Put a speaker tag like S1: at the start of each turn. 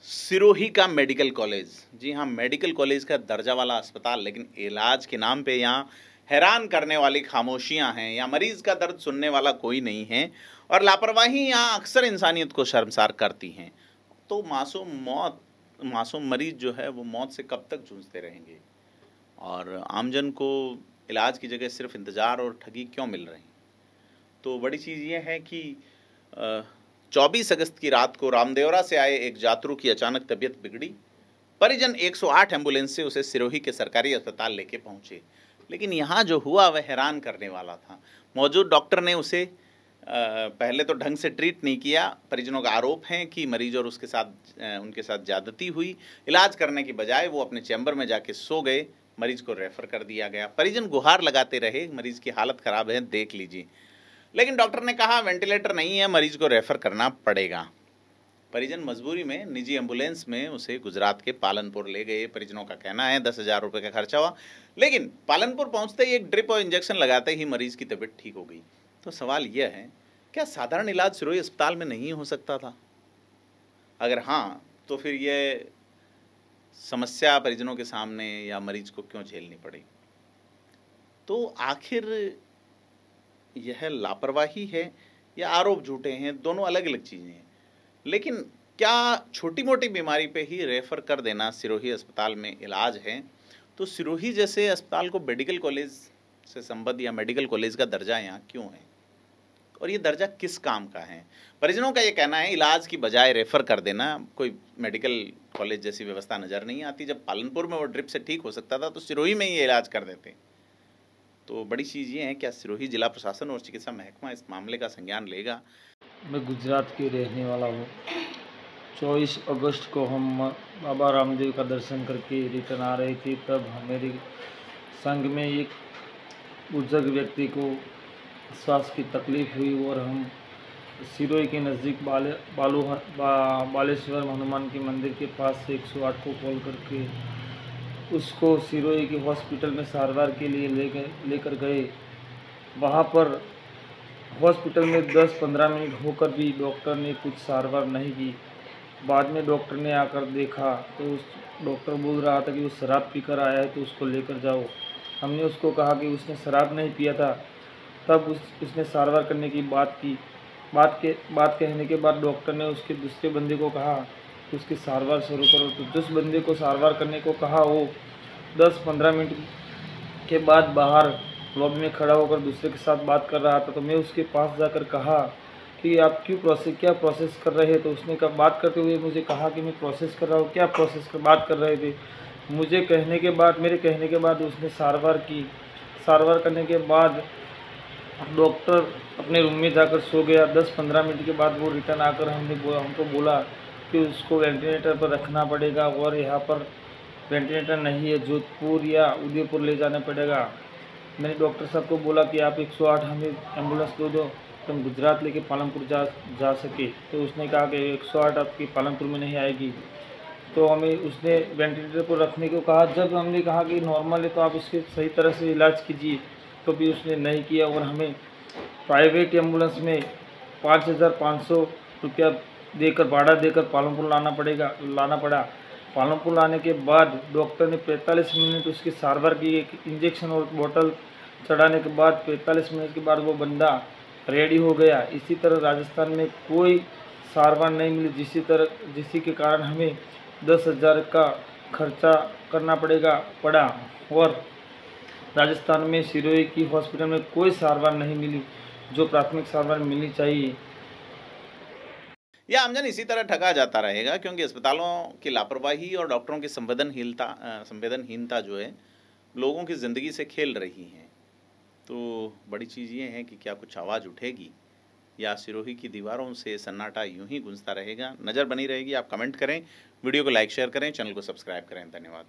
S1: सिरोही का medical college, जी हाँ, medical college का दर्जा वाला अस्पताल, लेकिन इलाज के नाम पे यहाँ हैरान करने वाली खामोशियां हैं या मरीज का दर्द सुनने वाला कोई नहीं है और लापरवाही यहाँ अक्सर इंसानियत को शर्मसार करती हैं। तो मासूम मरीज जो है वो मौत से कब तक जूझते रहेंगे और आमजन को इलाज की जगह सिर्फ इंतज़ार और ठगी क्यों मिल रही? तो बड़ी चीज़ ये है कि 24 अगस्त की रात को रामदेवरा से आए एक यात्रु की अचानक तबीयत बिगड़ी। परिजन 108 एम्बुलेंस से उसे सिरोही के सरकारी अस्पताल लेके पहुंचे, लेकिन यहाँ जो हुआ वह हैरान करने वाला था। मौजूद डॉक्टर ने उसे पहले तो ढंग से ट्रीट नहीं किया। परिजनों का आरोप है कि मरीज और उनके साथ ज्यादती हुई। इलाज करने की बजाय वो अपने चैम्बर में जाके सो गए। मरीज को रेफर कर दिया गया। परिजन गुहार लगाते रहे, मरीज की हालत खराब है, देख लीजिए, लेकिन डॉक्टर ने कहा वेंटिलेटर नहीं है, मरीज को रेफर करना पड़ेगा। परिजन मजबूरी में निजी एम्बुलेंस में उसे गुजरात के पालनपुर ले गए। परिजनों का कहना है 10,000 रुपये का खर्चा हुआ, लेकिन पालनपुर पहुंचते ही एक ड्रिप और इंजेक्शन लगाते ही मरीज की तबीयत ठीक हो गई। तो सवाल यह है, क्या साधारण इलाज सिरोही अस्पताल में नहीं हो सकता था? अगर हाँ, तो फिर यह समस्या परिजनों के सामने या मरीज को क्यों झेलनी पड़ी? तो आखिर यह लापरवाही है या आरोप झूठे हैं? दोनों अलग अलग चीज़ें हैं। लेकिन क्या छोटी मोटी बीमारी पे ही रेफर कर देना सिरोही अस्पताल में इलाज है? तो सिरोही जैसे अस्पताल को मेडिकल कॉलेज से संबद्ध या मेडिकल कॉलेज का दर्जा यहाँ क्यों है और ये दर्जा किस काम का है? परिजनों का ये कहना है इलाज की बजाय रेफर कर देना, कोई मेडिकल कॉलेज जैसी व्यवस्था नज़र नहीं आती। जब पालनपुर में वो ड्रिप से ठीक हो सकता था तो सिरोही में ही इलाज कर देते। तो बड़ी चीज़ ये है, क्या सिरोही जिला प्रशासन और चिकित्सा महकमा इस मामले का संज्ञान लेगा?
S2: मैं गुजरात के रहने वाला हूँ। 24 अगस्त को हम बाबा रामदेव का दर्शन करके रिटर्न आ रहे थे, तब हमारे संग में एक बुजुर्ग व्यक्ति को सांस की तकलीफ़ हुई और हम सिरोही के नज़दीक बालेश्वर हनुमान के मंदिर के पास से 108 को कॉल करके उसको सिरोही के हॉस्पिटल में सारवार के लिए लेकर गए। वहाँ पर हॉस्पिटल में 10-15 मिनट होकर भी डॉक्टर ने कुछ सारवार नहीं की। बाद में डॉक्टर ने आकर देखा तो उस डॉक्टर बोल रहा था कि वो शराब पीकर आया है तो उसको लेकर जाओ। हमने उसको कहा कि उसने शराब नहीं पिया था। तब उसने सारवार करने की बात की। बात कहने के बाद डॉक्टर ने उसके दूसरे बंदे को कहा कि उसकी सारवार शुरू करो। तो जिस बंदे को सारवार करने को कहा वो 10-15 मिनट के बाद बाहर लॉबी में खड़ा होकर दूसरे के साथ बात कर रहा था। तो मैं उसके पास जाकर कहा कि आप क्या प्रोसेस कर रहे हैं? तो उसने बात करते हुए मुझे कहा कि मैं प्रोसेस कर रहा हूँ। क्या प्रोसेस कर बात कर रहे थे? मेरे कहने के बाद उसने सारवार की। सारवार करने के बाद डॉक्टर अपने रूम में जाकर सो गया। 10-15 मिनट के बाद वो रिटर्न आकर हमको बोला कि उसको वेंटिलेटर पर रखना पड़ेगा और यहाँ पर वेंटिलेटर नहीं है, जोधपुर या उदयपुर ले जाना पड़ेगा। मैंने डॉक्टर साहब को बोला कि आप 108 हमें एम्बुलेंस दे दो तो हम गुजरात लेके पालनपुर जा सके। तो उसने कहा कि 108 आपकी पालनपुर में नहीं आएगी। तो हमें उसने वेंटिलेटर पर रखने को कहा। जब हमने कहा कि नॉर्मल है तो आप इसके सही तरह से इलाज कीजिए, तो भी उसने नहीं किया और हमें प्राइवेट एम्बुलेंस में 5,500 रुपया देकर भाड़ा देकर पालनपुर लाना पड़ा। पालनपुर लाने के बाद डॉक्टर ने 45 मिनट उसकी सारवार की। एक इंजेक्शन और बोतल चढ़ाने के बाद 45 मिनट के बाद वो बंदा रेडी हो गया। इसी तरह राजस्थान में कोई सारवार नहीं मिली, जिसके कारण हमें 10,000 का खर्चा करना पड़ा और राजस्थान में सिरोही की हॉस्पिटल में कोई सारवार नहीं मिली जो प्राथमिक सारवार मिलनी चाहिए।
S1: यह आमजन इसी तरह ठगा जाता रहेगा, क्योंकि अस्पतालों की लापरवाही और डॉक्टरों की संवेदनहीनता जो है लोगों की ज़िंदगी से खेल रही है। तो बड़ी चीज़ ये है कि क्या कुछ आवाज़ उठेगी या सिरोही की दीवारों से सन्नाटा यूं ही गूंजता रहेगा? नज़र बनी रहेगी। आप कमेंट करें, वीडियो को लाइक शेयर करें, चैनल को सब्सक्राइब करें। धन्यवाद।